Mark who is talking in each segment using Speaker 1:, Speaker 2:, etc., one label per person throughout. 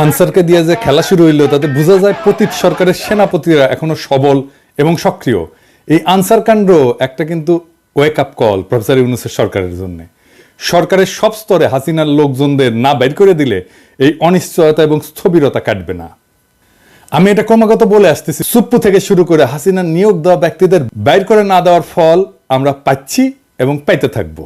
Speaker 1: আনসারকে দিয়ে যে খেলা শুরু হইল তাতে বোঝা যায় পতিত সরকারের সেনাপতিরা এখনো সবল এবং সক্রিয়। এই আনসার কাণ্ড একটা কিন্তু ওয়েক আপ কল প্রফেসর ইউনূসের সরকারের জন্য। সরকারের সব স্তরে হাসিনার লোকজনদের না বাইর করে দিলে এই অনিশ্চয়তা এবং স্থবিরতা কাটবে না। আমি এটা ক্রমাগত বলে আসতেছি, সুপ্পু থেকে শুরু করে হাসিনার নিয়োগ দেওয়া ব্যক্তিদের বাইর করে না দেওয়ার ফল আমরা পাচ্ছি এবং পাইতে থাকবো।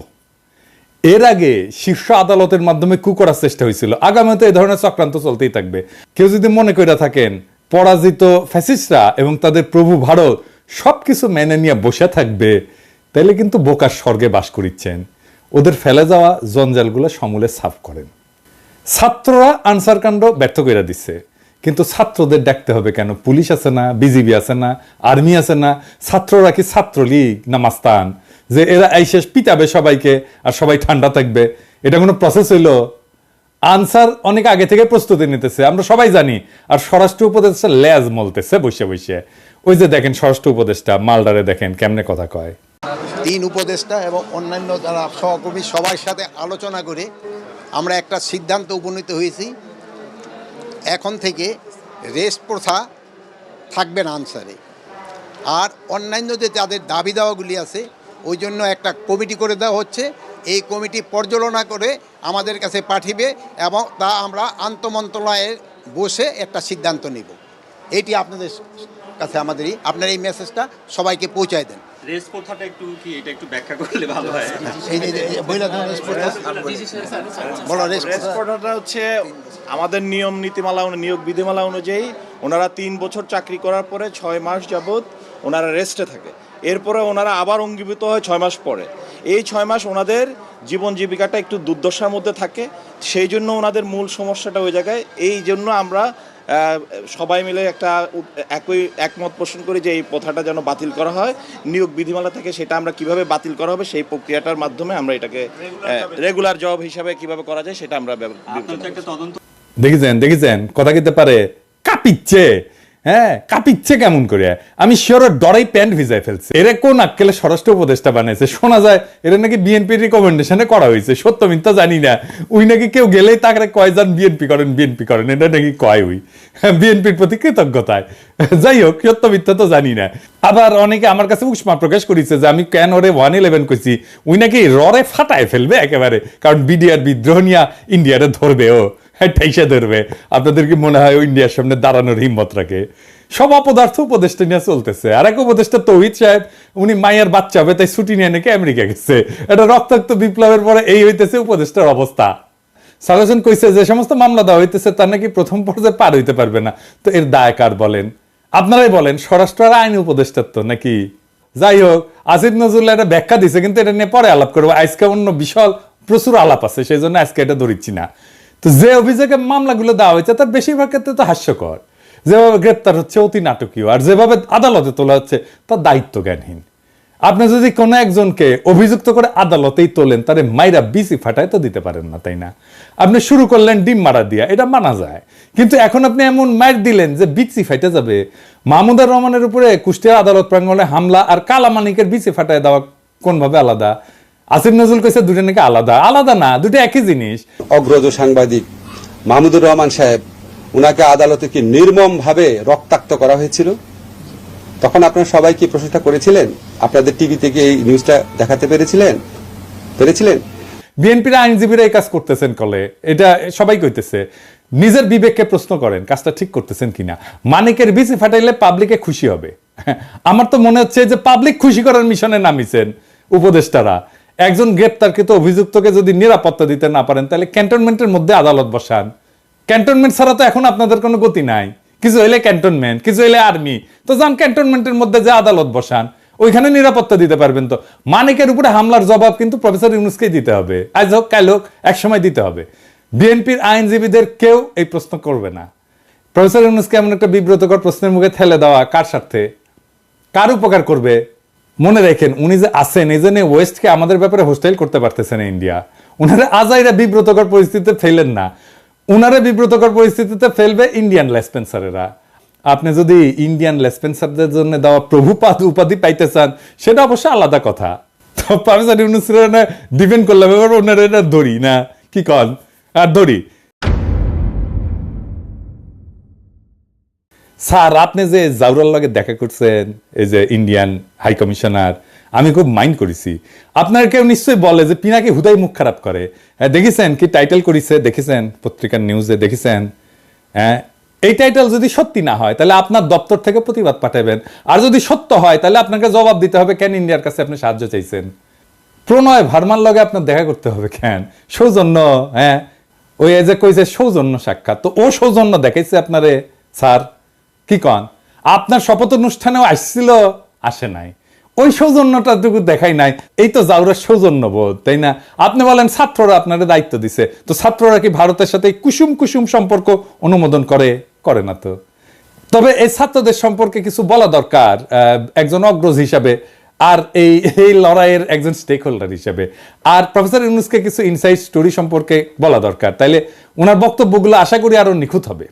Speaker 1: এর আগে শীর্ষ আদালতের মাধ্যমে কু করার চেষ্টা হয়েছিল, আগামীতে এই ধরনের চক্রান্ত চলতেই থাকবে। কেউ যদি মনে করে থাকেন পরাজিত ফ্যাসিস্টরা এবং তাদের প্রভু ভারত সবকিছু মেনে নিয়ে বসে থাকবে, তাইলে কিন্তু বোকার স্বর্গে বাস করিচ্ছেন। ওদের ফেলে যাওয়া জঞ্জালগুলো সমূলে সাফ করেন। ছাত্ররা আনসার কাণ্ড ব্যর্থ করে দিচ্ছে, কিন্তু ছাত্রদের ডাকতে হবে কেন? পুলিশ আছে না, বিজিবি আছে না, আর্মি আছে না? ছাত্ররা কি ছাত্রলীগ না মাস্তান যে এরা এই শেষ পিটাবে সবাইকে আর সবাই ঠান্ডা থাকবে? এটা কোনো প্রসেস হইলো? আনসার অনেক আগে থেকে প্রস্তুতি নিতেছে, আমরা সবাই জানি। আর স্বরাষ্ট্র উপদেষ্টা লেজ মলতেছে বসে বসে। ওই যে দেখেন স্বরাষ্ট্র উপদেষ্টা মালদারে দেখেন কেমনে কথা কয়।
Speaker 2: 3 উপদেষ্টা এবং অন্যান্য যারা সহকর্মী সবার সাথে আলোচনা করে আমরা একটা সিদ্ধান্ত উপনীত হয়েছি, এখন থেকে রেস্ট প্রথা থাকবে না আনসারে। আর অন্যান্য যে তাদের দাবি দাওয়াগুলি আছে ওই জন্য একটা কমিটি করে দেওয়া হচ্ছে। এই কমিটি পর্যালোচনা করে আমাদের কাছে পাঠিয়ে এবং তা আমরা আন্তঃমন্ত্রণালয়ে বসে একটা সিদ্ধান্ত নেব। এটি আপনাদের কাছে আপনার এই মেসেজটা সবাইকে পৌঁছায় দেন।
Speaker 3: রেস প্রথাটা এটা একটু ব্যাখ্যা করলে ভালো হয়।
Speaker 4: রেস প্রথাটা হচ্ছে আমাদের নিয়ম নীতিমালা নিয়োগ বিধিমালা অনুযায়ী ওনারা 3 বছর চাকরি করার পরে 6 মাস যাবত ওনারা রেস্টে থাকে। এরপরে ওনারা আবার অঙ্গীভূত হয় 6 মাস পরে। এই 6 মাস ওনাদের জীবন জীবিকাটা একটু দুর্দশার মধ্যে থাকে, সেই জন্য ওনাদের মূল সমস্যাটা ওই জায়গায়। এই জন্য আমরা সবাই মিলে একটা একমত পোষণ করি যে এই প্রথাটা যেন বাতিল করা হয় নিয়োগ বিধিমালা থেকে। সেটা আমরা কিভাবে বাতিল করা হবে সেই প্রক্রিয়াটার মাধ্যমে আমরা এটাকে রেগুলার জব হিসাবে কিভাবে করা যায় সেটা আমরা
Speaker 1: দেখেছেন কথা কিতে পারে কাঁপিচ্ছে। হ্যাঁ, কাঁপিচ্ছে কেমন করে? আমি শিওর ডরাই প্যান্ট ভিজাই ফেলছে। এরা কোন আক্কেলে স্বরাষ্ট্র উপদেষ্টা বানাইছে? শোনা যায় এরা নাকি বিএনপির রিকমেন্ডেশনে করা হয়েছে, সত্য মিথ্যা জানি না। ওই নাকি কেউ গেলেই তাকে কয় যান বিএনপি করেন বিএনপি করেন, এটা নাকি কয় ওই বিএনপির প্রতি কৃতজ্ঞতায়। যাই হোক, সত্য মিথ্যা তো জানি না। আবার অনেকে আমার কাছে উষ্মা প্রকাশ করেছে যে আমি কেন ওরে 111 কইছি, ওই নাকি ররে ফাটায় ফেলবে একেবারে, কারণ বিডিআর বিদ্রোহ নিয়ে ইন্ডিয়ারে ধরবে, ও ঠাইসা ধরবে। আপনাদের কি মনে হয় ইন্ডিয়ার সামনে দাঁড়ানোর হিম্মত রাখে? সব অপদার্থ উপদেষ্টা নিয়ে চলতেছে। আর এক উপদেষ্টা তৌহিদ সাহেব, উনি মায়ের বাচ্চা হবে তাই ছুটি নিয়ে নাকি আমেরিকা গেছে। এটা রক্তাক্ত বিপ্লবের পরে এই হইতেছে উপদেষ্টার অবস্থা। সালেজন কইছে যে সমস্ত মামলা দেওয়া হইতেছে তার নাকি প্রথম পর্যায়ে পার হইতে পারবে না। তো এর দায় কার বলেন? আপনারাই বলেন। স্বরাষ্ট্র আর আইন উপদেষ্টার তো নাকি? যাই হোক, আসিফ নজরুল্লাহ এটা ব্যাখ্যা দিছে, কিন্তু এটা নিয়ে পরে আলাপ করবো। আজকে অন্য বিশাল প্রচুর আলাপ আছে, সেই জন্য আজকে এটা ধরিচ্ছি না। তো যে অভিযোগে মামলাগুলো দেওয়া হয়েছে তার বেশিরভাগ ক্ষেত্রে তো হাস্যকর। যেভাবে গ্রেপ্তার হচ্ছে অতি নাটকীয়, আর যেভাবে আদালতে তোলা হচ্ছে তার দায়িত্ব জ্ঞানহীন। আপনি যদি কোনো একজনকে অভিযুক্ত করে আদালতেই তোলেন, তারে মাইরা বিসি ফাটায় তো দিতে পারেন না, তাই না? আপনি শুরু করলেন ডিম মারা দিয়া, এটা মানা যায়। কিন্তু এখন আপনি এমন মার দিলেন যে বিসি ফাইটে যাবে। মাহমুদুর রহমানের উপরে কুষ্টিয়া আদালত প্রাঙ্গণে হামলা আর কালামানিকের বিসি ফাটায় দেওয়া কোনভাবে আলাদা? আসিফ নজরুল কইছে দুটো নাকি আলাদা। আলাদা না, দুটো একই জিনিস।
Speaker 5: অগ্রজ সাংবাদিক মাহমুদুর রহমান সাহেব, উনাকে আদালতে কি নির্মম ভাবে রক্তাক্ত করা হয়েছিল, তখন আপনারা সবাই কি প্রশংসা করেছিলেন? আপনাদের টিভিতে কি এই নিউজটা দেখাতে পেরেছিলেন?
Speaker 1: বিএনপির আইনজীবীরা এই কাজ করতেছেন কলে, এটা সবাই কইতেছে। নিজের বিবেককে প্রশ্ন করেন কাজটা ঠিক করতেছেন কিনা। মানিকের বিসি ফাটাইলে পাবলিকে খুশি হবে। আমার তো মনে হচ্ছে যে পাবলিক খুশি করার মিশনে নামিছেন উপদেষ্টারা। একজন গ্রেপ্তারকৃত অভিযুক্তকে যদি নিরাপত্তা দিতে না পারেন, তাহলে ক্যান্টনমেন্টের মধ্যে আদালত বসান। ক্যান্টনমেন্ট ছাড়া তো এখন আপনাদের কোনো গতি নাই। কিছু হইলে ক্যান্টনমেন্ট, কিছু হইলে আর্মি, তো যান ক্যান্টনমেন্টের মধ্যে যে আদালত বসান, ওইখানে নিরাপত্তা দিতে পারবেন। তো মানিকের উপরে হামলার জবাব কিন্তু প্রফেসর ইউনূসকেই দিতে হবে। আজ হোক কাল হোক, এক সময় দিতে হবে। বিএনপির আইনজীবীদের কেউ এই প্রশ্ন করবে না। প্রফেসর ইউনূসকে এমন একটা বিব্রতকর প্রশ্নের মুখে ঠেলে দেওয়া কার স্বার্থে, কার উপকার করবে? মনে রাখেন, উনি যে আছেন এই জন্য ওয়েস্টকে আমাদের ব্যাপারে হোস্টাইল করতে পারতেছেন ইন্ডিয়া। উনারা আজাইরা বিব্রতকর পরিস্থিতিতে ফেলেন না, উনারা বিব্রতকর পরিস্থিতিতে ফেলবে ইন্ডিয়ান লেসপেন্সারেরা। আপনি যদি ইন্ডিয়ান লেসপেন্সারদের জন্য দেওয়া প্রভুপাদ উপাধি পাইতে চান, সেটা অবশ্য আলাদা কথা। তো প্রফেসর ইউনূসের ডিপেন্ড করলাম, এবার ওনারা এটা ধরি না, কি কন আর ধরি। স্যার আপনি যে জাউরার লগে দেখা করছেন, এই যে ইন্ডিয়ান হাই কমিশনার, আমি খুব মাইন্ড করেছি। আপনার কেউ নিশ্চয়ই বলে যে পিনাকি হুদাই মুখ খারাপ করে। হ্যাঁ, দেখেছেন কি টাইটেল করেছে, দেখেছেন পত্রিকার নিউজে দেখেছেন? হ্যাঁ, এই টাইটেল যদি সত্যি না হয় তাহলে আপনার দপ্তর থেকে প্রতিবাদ পাঠাবেন, আর যদি সত্য হয় তাহলে আপনাকে জবাব দিতে হবে কেন ইন্ডিয়ার কাছে আপনি সাহায্য চাইছেন। প্রণয় ভার্মার লগে আপনার দেখা করতে হবে কেন? সৌজন্য, হ্যাঁ ওই যে কইছে সৌজন্য সাক্ষাৎ, তো ও সৌজন্য দেখাইছে আপনারে স্যার? কি কন? আপনার শপথ অনুষ্ঠানেও আসছিল, আসে নাই, ওই সৌজন্যটা টুকু দেখাই নাই। এই তো জাউরের সৌজন্য বোধ, তাই না? আপনি বলেন ছাত্ররা আপনারা দায়িত্ব দিছে, তো ছাত্ররা কি ভারতের সাথে কুসুম কুসুম সম্পর্ক অনুমোদন করে? করে না তো। তবে এই ছাত্রদের সম্পর্কে কিছু বলা দরকার একজন অগ্রজ হিসাবে, আর এই লড়াইয়ের একজন স্টেক হোল্ডার হিসেবে। আর প্রফেসর ইউনূসকে কিছু ইনসাইড স্টোরি সম্পর্কে বলা দরকার, তাইলে ওনার বক্তব্যগুলো আশা করি আরো নিখুঁত হবে।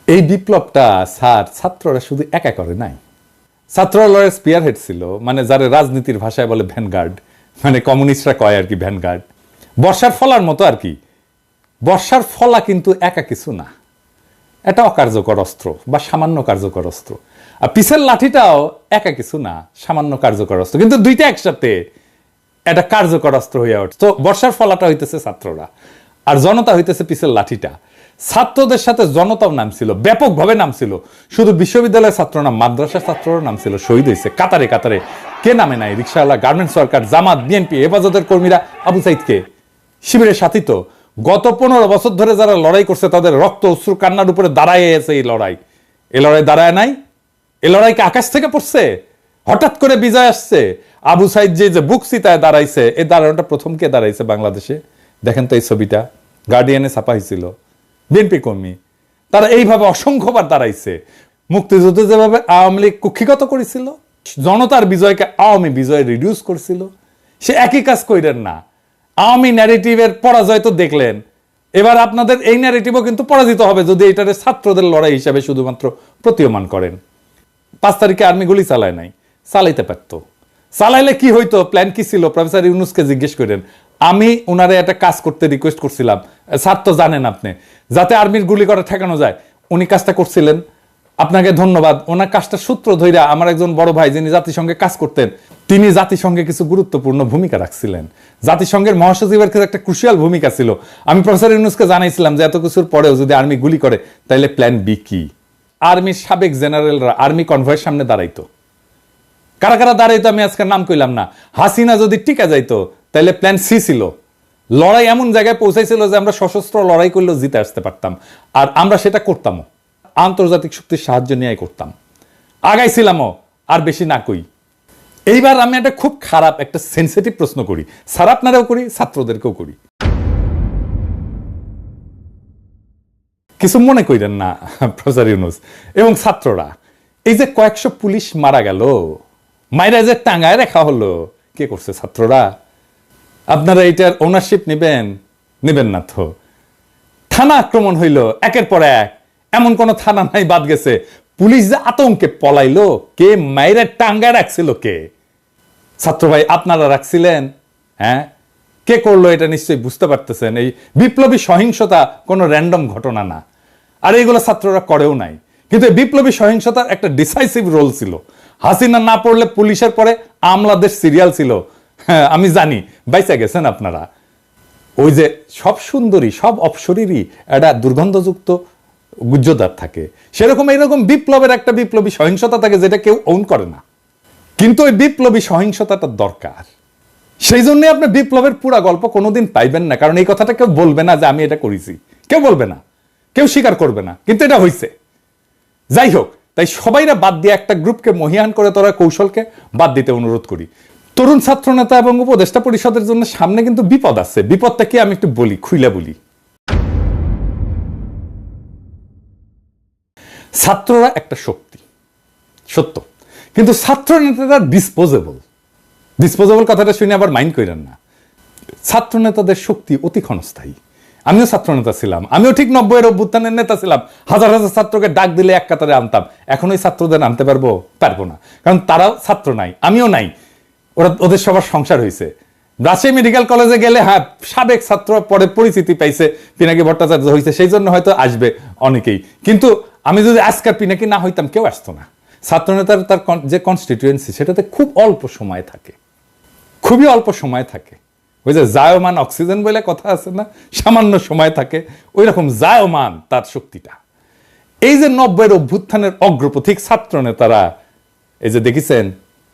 Speaker 1: এই বিপ্লবটা স্যার ছাত্ররা শুধু একা করে নাই, ছাত্ররা লড়াইয়ের স্পিয়ার হেড ছিল, মানে যারা রাজনীতির ভাষায় বলে ভ্যানগার্ড, মানে কমিউনিস্টরা কয় আর কি ভ্যানগার্ড, বর্ষার ফলার মতো আর কি। বর্ষার ফলা কিন্তু একা কিছু না, এটা অকার্যকর অস্ত্র বা সামান্য কার্যকর অস্ত্র। আর পিসের লাঠিটাও একা কিছু না, সামান্য কার্যকর অস্ত্র, কিন্তু দুইটা একসাথে এটা কার্যকর অস্ত্র হইয়া ওঠে। তো বর্ষার ফলাটা হইতেছে ছাত্ররা, আর জনতা হইতেছে পিসের লাঠিটা। ছাত্রদের সাথে জনতাও নামছিল, ব্যাপকভাবে নামছিল। শুধু বিশ্ববিদ্যালয়ের ছাত্র না, মাদ্রাসার ছাত্ররা নামছিল, শহীদ হয়েছে কাতারে কাতারে। কে নামে নাই? রিকশাওয়ালা, গার্মেন্টস ওয়ার্কার, জামাত, বিএনপি, হেফাজতের কর্মীরা, আবু সাইদকে শিবিরের সাথী তো। গত 15 বছর ধরে যারা লড়াই করছে তাদের রক্ত অশ্রু কান্নার উপরে দাঁড়ায় আছে এই লড়াই। এই লড়াই দাঁড়ায় নাই? এই লড়াইকে আকাশ থেকে পড়ছে? হঠাৎ করে বিজয় আসছে? আবু সাইদ যে বুক চিতায় দাঁড়াইছে, এই দাঁড়ানোটা প্রথম কে দাঁড়াইছে বাংলাদেশে? দেখেন তো এই ছবিটা, গার্ডিয়ানে ছাপা হয়েছিল, বিএনপি কর্মী। তারা এইভাবে অসংখ্যবার দাঁড়াইছে। মুক্তিযুদ্ধে যেভাবে আওয়ামী লীগ কুক্ষিগত করেছিল, জনতার বিজয়কে আওয়ামী বিজয় রিডিউস করছিল, সে একই কাজ কইরেন না। আওয়ামী ন্যারেটিভের পরাজয় তো দেখলেন, এবার আপনাদের এই ন্যারেটিভও কিন্তু পরাজিত হবে যদি এটারে ছাত্রদের লড়াই হিসাবে শুধুমাত্র প্রতীয়মান করেন। 5 তারিখে আর্মি গুলি চালায় নাই, চালাইতে পারত। চালাইলে কি হইতো? প্ল্যান কি ছিল? প্রফেসর ইউনূসকে জিজ্ঞেস করেন। আমি ওনারে একটা কাজ করতে রিকোয়েস্ট করছিলাম, স্যার তো জানেন আপনি, যাতে আর্মির গুলি করা ঠেকানো যায়। উনি কাজটা করছিলেন, আপনাকে ধন্যবাদ। ওনার কাজটা সূত্র ধইরা আমার একজন বড় ভাই যিনি জাতিসংঘে কাজ করতেন, তিনি জাতিসংঘে কিছু গুরুত্বপূর্ণ ভূমিকা রাখছিলেন। জাতিসংঘের মহাসচিবের ক্ষেত্রে একটা ক্রুশিয়াল ভূমিকা ছিল। আমি প্রফেসর ইউনূসকে জানাইছিলাম যে এত কিছুর পরেও যদি আর্মি গুলি করে তাহলে প্ল্যান বি কি? আর্মির সাবেক জেনারেলরা আর্মি কনভয়ের সামনে দাঁড়াইতো। কারা কারা দাঁড়াইতো আমি আজকে নাম কইলাম না। হাসিনা যদি টিকা যাইতো তাহলে প্ল্যান সি ছিল। লড়াই এমন জায়গায় পৌঁছাইছিল যে আমরা সশস্ত্র লড়াই করলেও জিতে আসতে পারতাম, আর আমরা সেটা করতামও, আন্তর্জাতিক শক্তির সাহায্য নিয়ে করতাম, আগাইছিলামও, আর বেশি না কই। এইবার আমি একটা খুব খারাপ একটা সেন্সিটিভ প্রশ্ন করি, স্যার আপনারাও করি, ছাত্রদেরকেও করি, কিছু মনে কইরেন না প্রফেসর ইউনূস এবং ছাত্ররা। এই যে কয়েকশো পুলিশ মারা গেল, মাইরা যে টাঙ্গায় রাখা হলো, কে করছে? ছাত্ররা। আপনারা এইটার ওনারশিপ নেবেন? নেবেন না তো। থানা আক্রমণ হইল একের পর এক, এমন কোন থানা নাই বাদ গেছে। পুলিশ যে আতঙ্কে পলাইলো, কে মাইরা টাঙ্গায় রাখছিল? কে? ছাত্র ভাই আপনারা রাখছিলেন? হ্যাঁ, কে করলো এটা নিশ্চয়ই বুঝতে পারতেছেন। এই বিপ্লবী সহিংসতা কোনো র্যান্ডম ঘটনা না, আর এইগুলো ছাত্ররা করেও নাই। কিন্তু এই বিপ্লবী সহিংসতার একটা ডিসাইসিভ রোল ছিল। হাসিনা না পড়লে পুলিশের পরে আমলাদের সিরিয়াল ছিল। হ্যাঁ আমি জানি, বাইচা গেছেন আপনারা। ওই যে সব সুন্দরী সব অপসরীরই একটা দুর্গন্ধযুক্ত গুজ্জদার থাকে, সেরকম এইরকম বিপ্লবের একটা বিপ্লবী সহিংসতা থাকে যেটা কেউ ওন করে না, কিন্তু ওই বিপ্লবী সহিংসতাটা দরকার। সেই জন্য আপনি বিপ্লবের পুরা গল্প কোনোদিন পাইবেন না, কারণ এই কথাটা কেউ বলবে না যে আমি এটা করেছি, কেউ বলবে না, কেউ স্বীকার করবে না, কিন্তু এটা হয়েছে। যাই হোক, তাই সবাইরা বাদ দিয়ে একটা গ্রুপকে মহিয়ান করে তোরা কৌশলকে বাদ দিতে অনুরোধ করি। তরুণ ছাত্র নেতা এবং উপদেষ্টা পরিষদের জন্য সামনে কিন্তু বিপদ আছে। বিপদটা কি আমি একটু বলি, খুইলা বলি। ছাত্ররা একটা শক্তি, সত্য, কিন্তু ছাত্র নেতারা ডিসপোজেবল। ডিসপোজেবল কথাটা শুনে আবার মাইন্ড করেন না। ছাত্র নেতাদের শক্তি অতি ক্ষণস্থায়ী। আমিও ছাত্র নেতা ছিলাম, আমিও ঠিক 90-এর অভ্যুত্থানের নেতা ছিলাম। হাজার হাজার ছাত্রকে ডাক দিলে এক কাতারে আনতাম। এখন ওই ছাত্রদের আনতে পারবো না, কারণ তারাও ছাত্র নাই, আমিও নাই। ওদের সবার সংসার হয়েছে, রাজশাহী মেডিকেল কলেজে গেলে হ্যাঁ সাবেক ছাত্র পরে পরিচিতি পাইছে, পিনাকি ভট্টাচার্য হয়েছে, সেই জন্য হয়তো আসবে অনেকেই। কিন্তু আমি যদি আজকার পিনাকি না হইতাম কেউ আসতো না। ছাত্রনেতার তার যে কনস্টিটিউয়েন্সি সেটাতে খুব অল্প সময় থাকে, খুবই অল্প সময় থাকে। ওই যে জায়মান অক্সিজেন বলে কথা আছে না, সামান্য সময় থাকে, ওই রকম জায়মান তার শক্তিটা। এই যে 90-এর অভ্যুত্থানের অগ্রপথিক ছাত্র নেতারা, এই যে দেখেছেন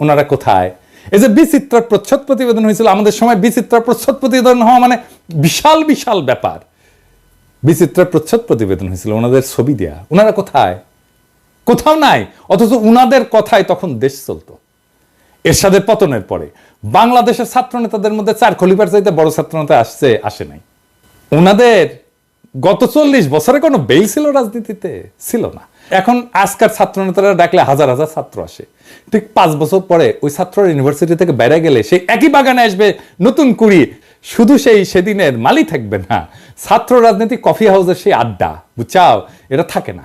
Speaker 1: ওনারা কোথায়। এই যে বিচিত্রার প্রচ্ছদ প্রতিবেদন হয়েছিল, আমাদের সময় বিচিত্রার প্রচ্ছদ প্রতিবেদন হওয়া মানে বিশাল বিশাল ব্যাপার। বিচিত্রার প্রচ্ছদ প্রতিবেদন হয়েছিল, ওনাদের ছবি দেয়া, ওনারা কোথায়? কোথাও নাই। অথচ উনাদের কথায় তখন দেশ চলতো। এরশাদের পতনের পরে বাংলাদেশের ছাত্র নেতাদের মধ্যে 4 খলিফার চাইতে বড় ছাত্র নেতা আসে নাই। ওনাদের গত 40 বছরে কোনো বেল ছিল রাজনীতিতে? ছিল না। এখন আজকার ছাত্র নেতারা ডাকলে হাজার হাজার ছাত্র আসে। ঠিক 5 বছর পরে ওই ছাত্র ইউনিভার্সিটি থেকে বেড়ে গেলে সেই একই বাগানে আসবে নতুন কুড়ি। শুধু সেই সেদিনের মালি থাকবে না, ছাত্র রাজনীতি কফি হাউসের সেই আড্ডা, বুঝছাও, এটা থাকে না।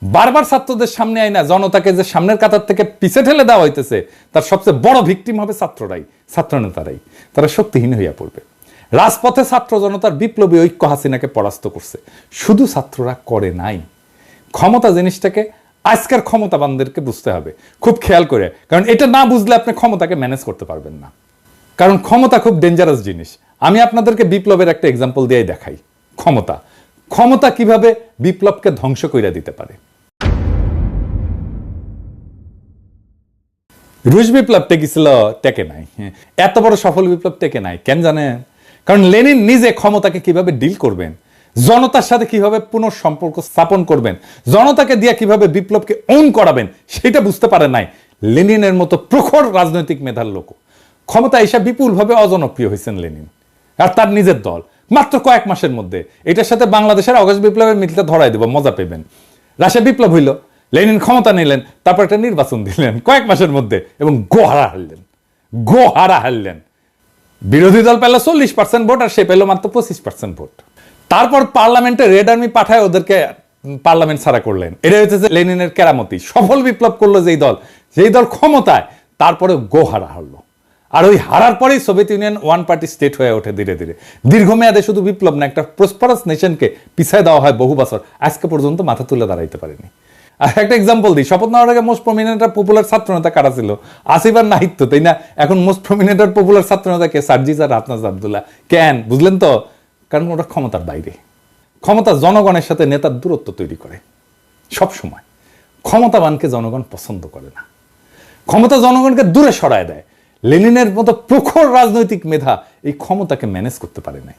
Speaker 1: বারবার ছাত্রদের সামনে আয় না, জনতাকে যে সামনের কাতার থেকে পিছে ঠেলে দেওয়া হইতেছে, তার সবচেয়ে বড় ভিকটিম হবে ছাত্ররাই, ছাত্র নেতারাই। তারা শক্তিহীন হইয়া পড়বে। রাজপথে ছাত্র জনতার বিপ্লবী ঐক্য হাসিনাকে পরাস্ত করছে। শুধু ছাত্ররা করে নাই। ক্ষমতা জিনিসটাকে আজকের ক্ষমতাবানদেরকে বুঝতে হবে খুব খেয়াল করে, কারণ এটা না বুঝলে আপনি ক্ষমতাকে ম্যানেজ করতে পারবেন না। কারণ ক্ষমতা খুব ডেঞ্জারাস জিনিস। আমি আপনাদেরকে বিপ্লবের একটা এক্সাম্পল দিয়ে দেখাই। ক্ষমতা কিভাবে বিপ্লবকে ধ্বংস করে দিতে পারে। রুশ বিপ্লব টেকেছিল, টেকে নাই। এত বড় সফল বিপ্লব টেকে নাই কেন জানেন? কারণ লেনিন নিজে ক্ষমতাকে কিভাবে ডিল করবেন, জনতার সাথে কিভাবে পুনঃসম্পর্ক স্থাপন করবেন, জনতাকে দিয়ে কিভাবে বিপ্লবকে ওন করাবেন, সেটা বুঝতে পারে নাই লেনিনের মতো প্রখর রাজনৈতিক মেধার লোক। ক্ষমতা এসে বিপুলভাবে অজনপ্রিয় হয়েছেন লেনিন আর তার নিজের দল মাত্র কয়েক মাসের মধ্যে। এটার সাথে বাংলাদেশের আগস্ট বিপ্লবের মিলটা ধরাই দেব, মজা পেবেন। রাশিয়া বিপ্লব হইল, লেনিন ক্ষমতা নিলেন, তারপর একটা নির্বাচন দিলেন কয়েক মাসের মধ্যে এবং গোহারা হারলেন। বিরোধী দল পেল 40% ভোট আর সে পেল মাত্র 25% ভোট। তারপর পার্লামেন্টে রেড আর্মি পাঠায় ওদেরকে পার্লামেন্ট ছাড়া করলেন। এটা হচ্ছে লেনিনের কেরামতি। সফল বিপ্লব করলো যেই দল ক্ষমতায়, তারপরে গোহারা হারলো। আর ওই হারার পরেই Soviet union one party state হয়ে ওঠে ধীরে ধীরে। দীর্ঘমেয়াদে শুধু বিপ্লব না, একটা প্রসপারাস নেশনকে পিছায় দেওয়া হয় বহু বছর, আজকে পর্যন্ত মাথা তুলে দাঁড়াইতে পারেনি। আর একটা এক্সাম্পল দিই, শপথ নেওয়ার আগে মোস্ট প্রমিনেন্ট পপুলার ছাত্র নেতা কারা ছিল? আসিফ আর নাহিদ তো, তাই না? এখন মোস্ট প্রমিনেন্ট পপুলার ছাত্র নেতা কে? সার্জিস আর হাফনাজ আব্দুল্লাহ। কেন বুঝলেন তো? কারণ ওটা ক্ষমতার বাইরে। ক্ষমতা জনগণের সাথে নেতার দূরত্ব তৈরি করে সব সময়। ক্ষমতাবানকে জনগণ পছন্দ করে না, ক্ষমতা জনগণকে দূরে সরায় দেয়। লেনিনের মতো প্রখর রাজনৈতিক মেধা এই ক্ষমতাকে ম্যানেজ করতে পারে নাই।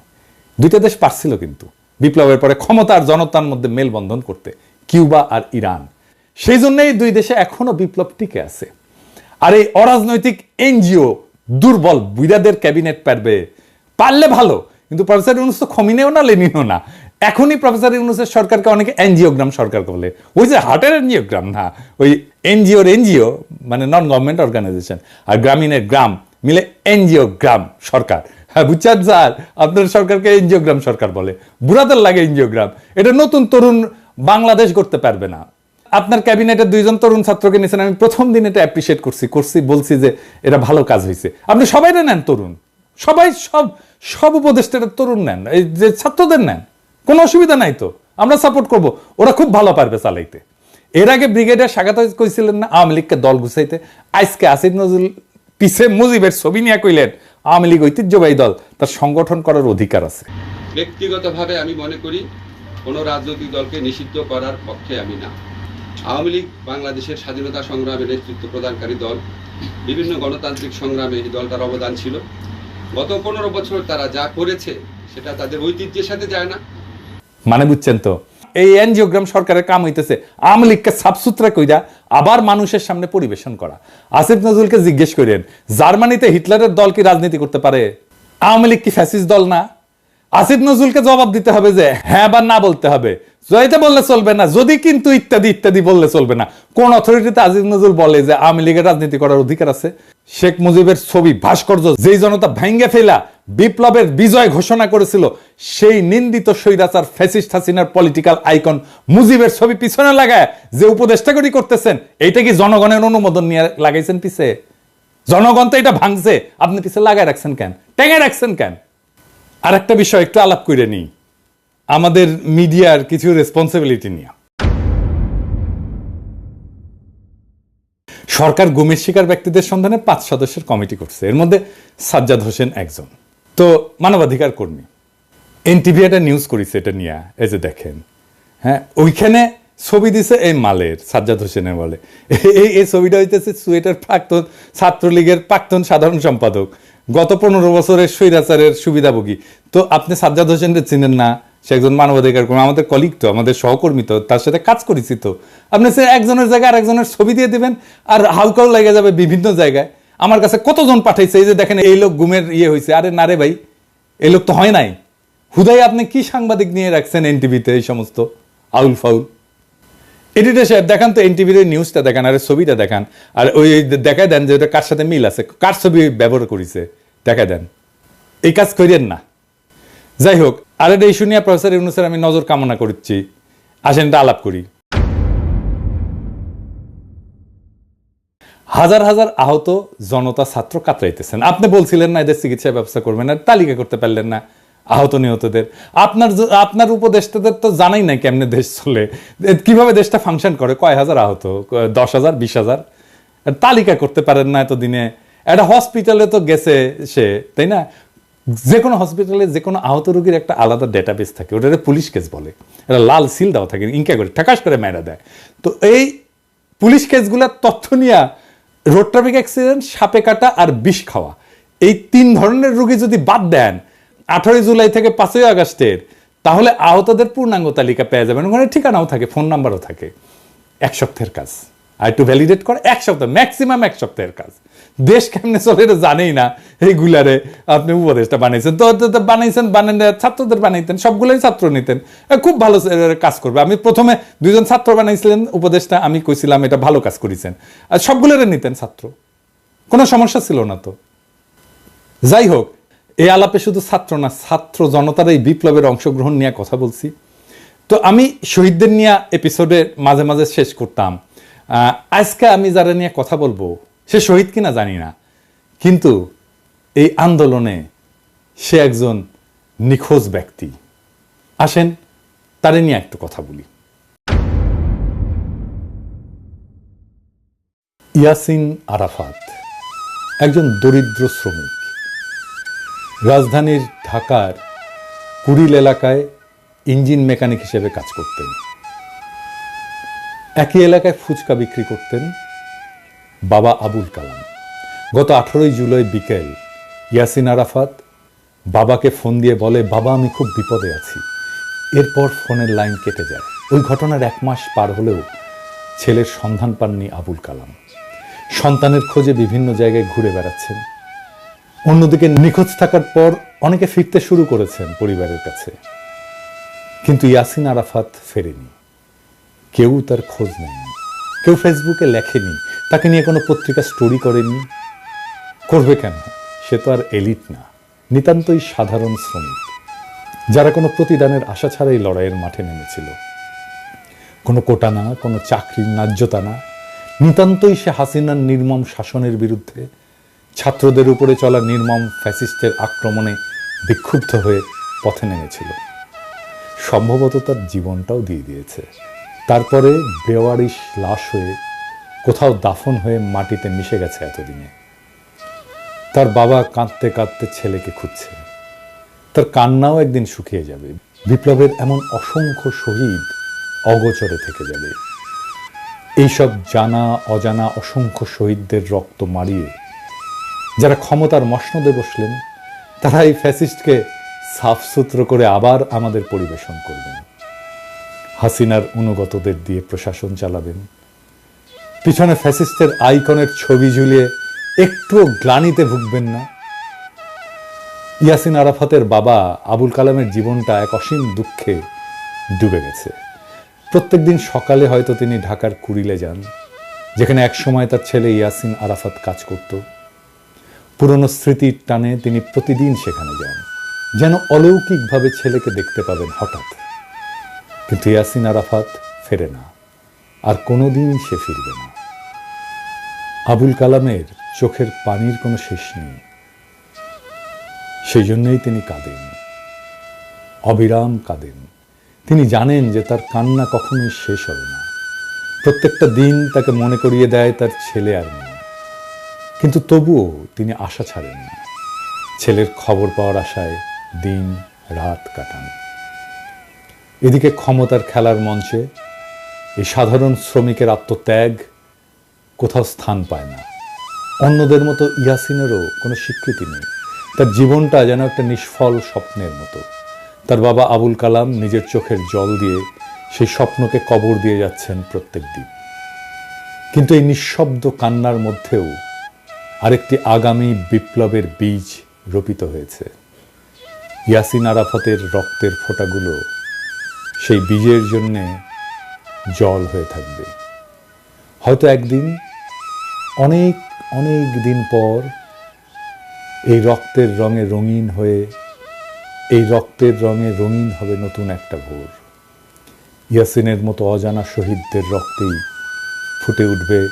Speaker 1: দুইটা দেশ পারছিল কিন্তু বিপ্লবের পরে ক্ষমতা আর জনতার মধ্যে মেলবন্ধন করতে, কিউবা আর ইরান। সেই জন্যই দুই দেশে এখনো বিপ্লব টিকে আছে। আর এই অরাজনৈতিক এনজিও দুর্বল বুইরাদের ক্যাবিনেট পারলে ভালো, কিন্তু প্রফেসর ইউনূস তো খমিনেও না লেনিনও না। এখনই প্রফেসর ইউনূসের সরকারকে অনেকে এনজিওগ্রাম সরকার বলে। ওই যে হার্টের এনজিওগ্রাম না, ওই এনজিও মানে নন গভর্নমেন্ট অর্গানাইজেশন, আর গ্রামীণের গ্রাম মিলে এনজিওগ্রাম সরকার। হ্যাঁ বুঝছেন স্যার, আপনার সরকারকে এনজিওগ্রাম সরকার বলে। বুড়াদের লাগে এনজিওগ্রাম। এটা নতুন তরুণ বাংলাদেশ করতে পারবে না। আপনার ক্যাবিনেটের 2জন তরুণ ছাত্রকে নিয়েছেন, আমি প্রথম দিন এটা অ্যাপ্রিসিয়েট করছি, বলছি যে এটা ভালো কাজ হয়েছে। আপনি সবাই নেন তরুণ, সবাই সব উপদেষ্টারা তরুণ নেন, এই যে ছাত্রদের নেন, কোনো অসুবিধা নাই তো, আমরা সাপোর্ট করব। ওরা খুব ভালো পারবে চালাইতে। এর আগে ব্রিগেডিয়ার স্বাগত কইছিলেন না আওয়ামী লীগকে দল গুছাইতে। আজকে আসিফ নজরুল পিছে মুজিবের ছবি নিয়ে কইলেন আওয়ামী লীগ ঐতিহ্যবাহী দল, তার সংগঠন করার অধিকার আছে।
Speaker 6: ব্যক্তিগতভাবে আমি মনে করি কোনো রাজনৈতিক দলকে নিষিদ্ধ করার পক্ষে আমি না। আওয়ামী লীগ বাংলাদেশের স্বাধীনতা সংগ্রামে নেতৃত্ব প্রদানকারী দল। বিভিন্ন গণতান্ত্রিক সংগ্রামে এই দলটার অবদান ছিল। গত 15 বছর তারা যা করেছে সেটা তাদের ঐতিহ্যের সাথে যায় না।
Speaker 1: মানে বুঝছেন তো, এই এনজিওগ্রাম সরকারের কাম হইতেছে আওয়ামী লীগকে সাফসুতরা কইরা আবার মানুষের সামনে পরিবেশন করা। আসিফ নজরুলকে জিজ্ঞেস করেন, জার্মানিতে হিটলারের দল কি রাজনীতি করতে পারে? আওয়ামী লীগ কি ফ্যাসিস্ট দল না? আসিফ নজরুলকে জবাব দিতে হবে যে হ্যাঁ বা না বলতে হবে। জয়তে বললে চলবে না, যদি কিন্তু ইত্যাদি ইত্যাদি বললে চলবে না। কোন অথরিটিতে আসিফ নজরুল বলে যে আওয়ামী লীগের রাজনীতি করার অধিকার আছে? শেখ মুজিবের ছবি ভাস্কর্য যেই জনতা ভাঙ্গে ফেলা বিপ্লবের বিজয় ঘোষণা করেছিল, সেই নিন্দিত স্বৈরাচার ফ্যাসিস্ট হাসিনার পলিটিক্যাল আইকন মুজিবের ছবি পিছনে লাগায় যে উপদেষ্টাগরি করতেছেন, এইটা কি জনগণের অনুমোদন নিয়ে লাগাইছেন পিছে? জনগণ তো এটা ভাঙছে, আপনি পিছে লাগায় রাখছেন কেন? টেঙে রাখছেন কেন? আর একটা বিষয় একটু আলাপ করে নিই, আমাদের মিডিয়ার কিছু রেসপন্সিবিলিটি নিয়ে। সরকার গুমের শিকার ব্যক্তিদের সন্ধানে 5 সদস্যের কমিটি করছে, এর মধ্যে সাজ্জাদ হোসেন একজন। তো মানবাধিকার কর্মী, এনটিভি একটা নিউজ করেছে এটা নিয়ে, এই যে দেখেন, হ্যাঁ, ওইখানে ছবি দিছে এই মালের, সাজ্জাদ হোসেনের বলে এই ছবিটা হইতেছে সুয়েটার প্রাক্তন ছাত্রলীগের প্রাক্তন সাধারণ সম্পাদক, গত 15 বছরের স্বৈরাচারের সুবিধাভোগী। তো আপনি সাজ্জাদ হোসেনকে চিনেন না? সে একজন মানবাধিকার কর্মী, আমাদের কলিগ তো, আমাদের সহকর্মী তো, তার সাথে কাজ করেছি তো। আপনি সে একজনের জায়গায় আরেকজনের ছবি দিয়ে দিবেন আর হাউকাও লেগে যাবে বিভিন্ন জায়গায়। আমার কাছে কতজন পাঠাইছে, এই যে দেখেন এই লোক গুমের হয়েছে। আরে না রে ভাই, এই লোক তো হয় নাই। হুদাই আপনি কি সাংবাদিক নিয়ে রাখছেন এনটিভিতে এই সমস্ত আউল ফাউল? এডিটর সাহেব দেখান তো এনটিভির নিউজটা দেখান, আর ছবিটা দেখান, আর ওই দেখায় দেন যে ওটা কার সাথে মিল আছে, কার ছবি ব্যবহার করেছে দেখায় দেন। এই কাজ করেন না। যাই হোক, আর এটা ইস্যু নিয়ে প্রফেসর ইউনূসের আমি নজর কামনা করছি। আসেন এটা আলাপ করি। হাজার হাজার আহত জনতা ছাত্র কাতরাইতেছেন। আপনি বলছিলেন না এদের চিকিৎসা ব্যবস্থা করবেন না, তালিকা করতে পারলেন না আহত নিহতদের। আপনার উপদেষ্টাদের তো জানাই নাই কেমনে দেশ চলে, কিভাবে দেশটা ফাংশন করে, কয় হাজার আহত, 10,000 20,000, তালিকা করতে পারেন না এতদিনে। একটা হসপিটালে তো গেছে সে, তাই না? যে কোনো হসপিটালে যে কোনো আহত রোগীর একটা আলাদা ডেটাবেস থাকে, ওটারে পুলিশ কেস বলে, এটা লাল সিল দেওয়া থাকে, ইনকা করে ঠাকাস করে মেরা দেয়। তো এই পুলিশ কেসগুলোর তথ্য নিয়ে রোড ট্রাফিক অ্যাক্সিডেন্ট, সাপে কাটা আর বিষ খাওয়া, এই 3 ধরনের রোগী যদি বাদ দেন 18 জুলাই থেকে 5 আগস্টের, তাহলে আহতদের পূর্ণাঙ্গ তালিকা পেয়ে যাবেন। ওখানে ঠিকানাও থাকে, ফোন নাম্বারও থাকে। 1 সপ্তাহের কাজ, আর একটু ভ্যালিডেট করে 1 সপ্তাহ, ম্যাক্সিমাম 1 সপ্তাহের কাজ। দেশ কেমনে চলে এটা জানেই না, এইগুলারে আপনি উপদেশটা বানাইছেন তো বানাইছেন, বানান ছাত্রদের বানাইতেন, সবগুলোই ছাত্র নিতেন, খুব ভালো কাজ করবে। আমি প্রথমে 2 জন ছাত্র বানাইছিলেন উপদেশটা, আমি কইছিলাম এটা ভালো কাজ করেছেন, আর সবগুলোরে নিতেন ছাত্র, কোনো সমস্যা ছিল না তো। যাই হোক, এই আলাপে শুধু ছাত্র না, ছাত্র জনতার এই বিপ্লবের অংশগ্রহণ নিয়ে কথা বলছি। তো আমি শহীদদের নিয়ে এপিসোডে মাঝে মাঝে শেষ করতাম। আজকে আমি যারা নিয়ে কথা বলবো সে শহীদ কিনা জানি না, কিন্তু এই আন্দোলনে সে একজন নিখোঁজ ব্যক্তি। আসেন তারে নিয়ে একটু কথা বলি। ইয়াসিন আরাফাত একজন দরিদ্র শ্রমিক, রাজধানীর ঢাকার কুড়িল এলাকায় ইঞ্জিন মেকানিক হিসেবে কাজ করতেন। একই এলাকায় ফুচকা বিক্রি করতেন বাবা আবুল কালাম। গত 18 জুলাই বিকেল ইয়াসিন আরাফাত বাবাকে ফোন দিয়ে বলে, বাবা আমি খুব বিপদে আছি। এরপর ফোনের লাইন কেটে যায়। ওই ঘটনার 1 মাস পার হলেও ছেলের সন্ধান পাননি আবুল কালাম। সন্তানের খোঁজে বিভিন্ন জায়গায় ঘুরে বেড়াচ্ছেন। অন্যদিকে নিখোঁজ থাকার পর অনেকে ফিরতে শুরু করেছেন পরিবারের কাছে, কিন্তু ইয়াসিন আরাফাত ফেরেনি। কেউ তার খোঁজ নেয়নি, কেউ ফেসবুকে লেখেনি, তাকে নিয়ে কোনো পত্রিকা স্টোরি করেনি। করবে কেন? সে তো আর এলিট না, নিতান্তই সাধারণ শ্রমিক, যারা কোনো প্রতিদানের আশা ছাড়াই লড়াইয়ের মাঠে নেমেছিল। কোনো কোটা না, কোনো চাকরির ন্যায্যতা না, নিতান্তই সে হাসিনার নির্মম শাসনের বিরুদ্ধে, ছাত্রদের উপরে চলা নির্মম ফ্যাসিস্টের আক্রমণে বিক্ষুব্ধ হয়ে পথে নেমেছিল। সম্ভবত তার জীবনটাও দিয়ে দিয়েছে। তারপরে বেওয়ারিশ লাশ হয়ে কোথাও দাফন হয়ে মাটিতে মিশে গেছে এতদিনে। তার বাবা কাঁদতে কাঁদতে ছেলেকে খুঁজছে। তার কান্নাও একদিন শুকিয়ে যাবে। বিপ্লবের এমন অসংখ্য শহীদ অগোচরে থেকে যাবে। এইসব জানা অজানা অসংখ্য শহীদদের রক্ত মারিয়ে যারা ক্ষমতার মসনদে বসলেন, তারা এই ফ্যাসিস্টকে সাফসুতরো করে আবার আমাদের পরিবেশন করবেন। হাসিনার অনুগতদের দিয়ে প্রশাসন চালাবেন। পিছনে ফ্যাসিস্টের আইকনের ছবি ঝুলিয়ে একটুও গ্লানিতে ভুগবেন না। ইয়াসিন আরাফাতের বাবা আবুল কালামের জীবনটা এক অসীম দুঃখে ডুবে গেছে। প্রত্যেকদিন সকালে হয়তো তিনি ঢাকার কুড়িলে যান, যেখানে একসময় তার ছেলে ইয়াসিন আরাফাত কাজ করত। পুরনো স্মৃতির টানে তিনি প্রতিদিন সেখানে যান, যেন অলৌকিকভাবে ছেলেকে দেখতে পাবেন হঠাৎ। কিন্তু ইয়াসিন আরাফাত ফেরে না, আর কোনোদিন সে ফিরবে না। আবুল কালামের চোখের পানির কোনো শেষ নেই। সেই জন্যই তিনি কাঁদেন, অবিরাম কাঁদেন। তিনি জানেন যে তার কান্না কখনোই শেষ হবে না। প্রত্যেকটা দিন তাকে মনে করিয়ে দেয় তার ছেলে আর মেয়ে। কিন্তু তবুও তিনি আশা ছাড়েন না। ছেলের খবর পাওয়ার আশায় দিন রাত কাটান। এদিকে ক্ষমতার খেলার মঞ্চে এই সাধারণ শ্রমিকের আত্মত্যাগ কোথাও স্থান পায় না। অন্যদের মতো ইয়াসিনেরও কোনো স্বীকৃতি নেই। তার জীবনটা যেন একটা নিষ্ফল স্বপ্নের মতো। তার বাবা আবুল কালাম নিজের চোখের জল দিয়ে সেই স্বপ্নকে কবর দিয়ে যাচ্ছেন প্রত্যেক দিন। কিন্তু এই নিঃশব্দ কান্নার মধ্যেও আরেকটি আগামী বিপ্লবের বীজ রোপিত হয়েছে। ইয়াসিন আরাফাতের রক্তের ফোঁটাগুলো সেই বীজের জন্যে জল হয়ে থাকবে। হয়তো একদিন, অনেক অনেক দিন পর, এই রক্তের রঙে রঙিন হয়ে, এই রক্তের রঙে রঙিন হবে নতুন একটা ভোর। ইয়াসিনের মতো অজানা শহীদদের রক্তেই ফুটে উঠবে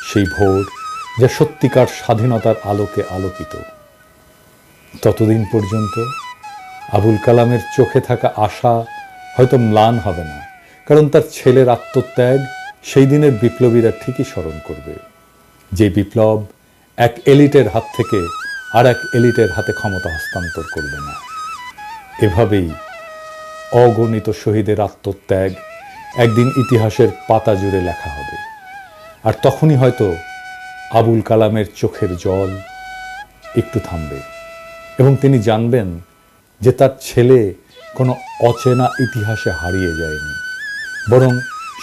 Speaker 1: সেই ভোর, যা সত্যিকার স্বাধীনতার আলোকে আলোকিত। ততদিন পর্যন্ত আবুল কালামের চোখে থাকা আশা হয়তো ম্লান হবে না, কারণ তার ছেলের আত্মত্যাগ সেই দিনের বিপ্লবীরা ঠিকই স্মরণ করবে। যে বিপ্লব এক এলিটের হাত থেকে আর এক এলিটের হাতে ক্ষমতা হস্তান্তর করবে না। এভাবেই অগণিত শহীদের আত্মত্যাগ একদিন ইতিহাসের পাতা জুড়ে লেখা হবে। আর তখনই হয়তো আবুল কালামের চোখের জল একটু থামবে এবং তিনি জানবেন যে তার ছেলে কোনো অচেনা ইতিহাসে হারিয়ে যায়নি, বরং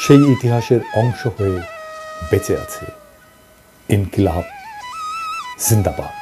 Speaker 1: সেই ইতিহাসের অংশ হয়ে বেঁচে আছে। ইনকিলাব জিন্দাবাদ।